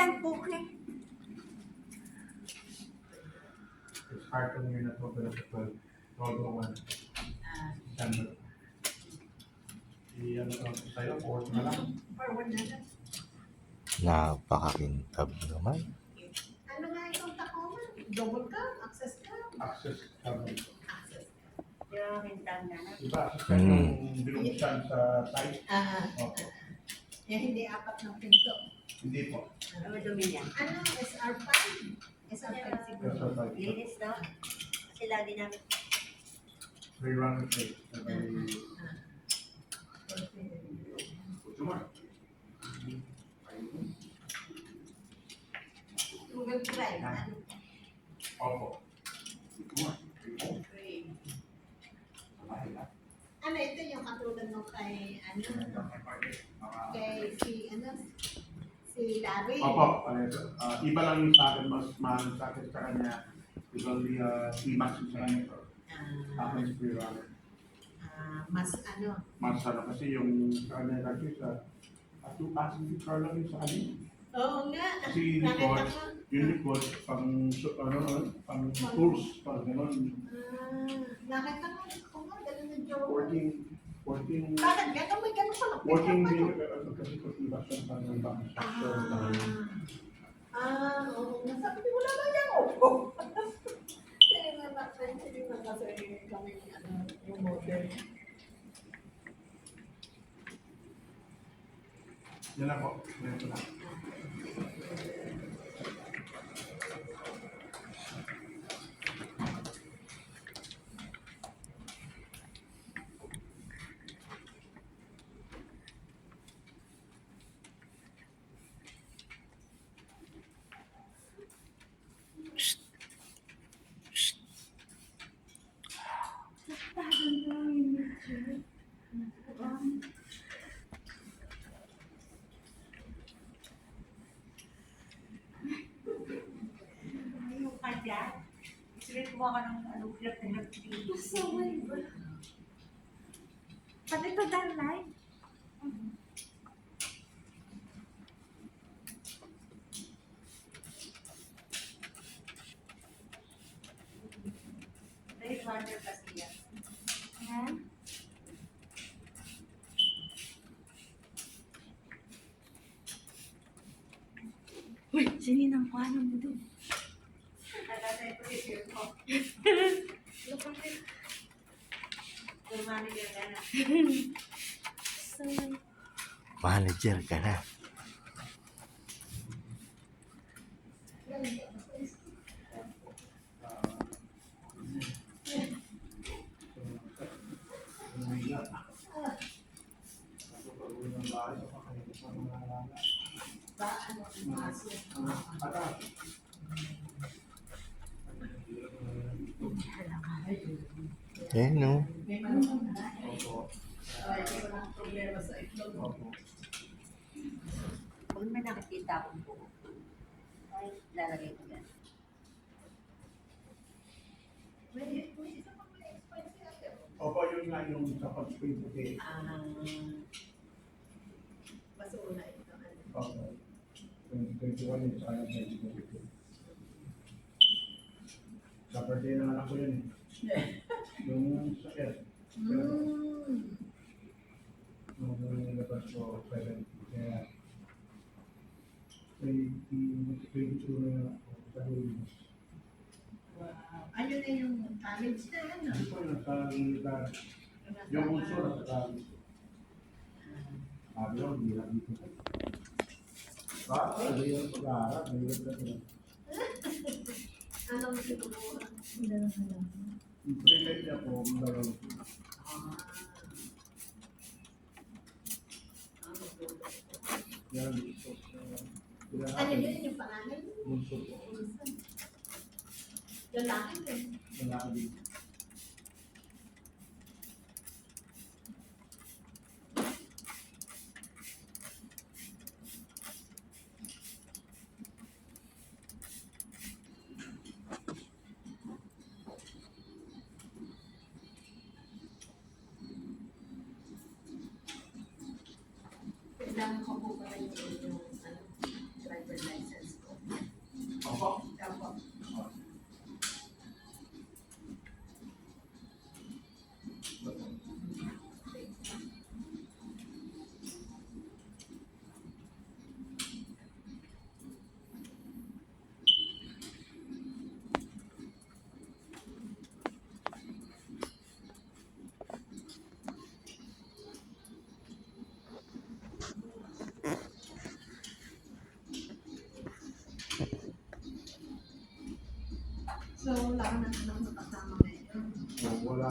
Yan, booking. It's hard to hear na to, pero todo naman. December. Ano to sa'yo, forward na lang. Forward na lang. Napakakintab naman. Ano nga itong Tacoma? Double cam? Access cam? Access kami. Access cam. Yung hintang na lang. Diba? Access yung binuksan sa site. Opo. Yan hindi apat ng pinto. Hindi po. Ano dumi niya? Ano? SR5? SR5 siguro. Sa site. Linis na. Kasi lagi namin. Free run play. Cuma. Google Drive. Ano? Opo. Cuma. Ano ito yung katulad nung kay kay si Larry. Opo. Iba lang yung sa akin, mas mahal sa akin sa kanya. It's only T-Max yung sa kanya. Tapos free runner. Mas Mas kasi yung sa kanya kasi sa passenger car lang yung sa kanya. Oo nga. Kasi Nakita record, ko. yung record, pang tours, pang gano'n. Nakita ko. Oo nga, ganun yung joke. Working, Bakit gano'n? May gano'n pala. working din, kasi kung iba siya pang structure na Oo. Nasabi ko wala lang yan. Oo. Sige na kasi kami yung model. yan lang po. Yan po lang. Yung kanya, sige kuha ka ng grab na nag-3. Masaway ba? Pati ito darline. Dahil water kasi yan. Yan. Uy, sininang kuha mo doon. Tagatay ko i-share ko. Yung manager ka na. Manager ka na. Eh, no? Problema sa itlog. Kung may nakikita akong buo, ay lalagay ko yan. May isa pang may expensive ate. Opo, yun nga yung sa pag-spray puti. Basura ito. Opo. 2021 yung sa kanya 2022. Sa birthday na anak ko yun eh. Yung sa S. Nung nilabas ko 7. Kaya 22 na sa huli. Wow. Ayun na yung college na yan. Hindi po yung sa military. Yung uso na sa college. Sabi ko, hindi na dito. Hindi yung pag-aaral. Hindi na dito. Anong sinubuhan? Yung pre-med niya po, magdalawang. Yan, gusto. Ano yun yung pangalan? Bunso po. Lalaki din. Lalaki din. Kailangan ko po pala yung driver license. Opo. Opo. So, wala ka na silang nakasama ngayon. Wala.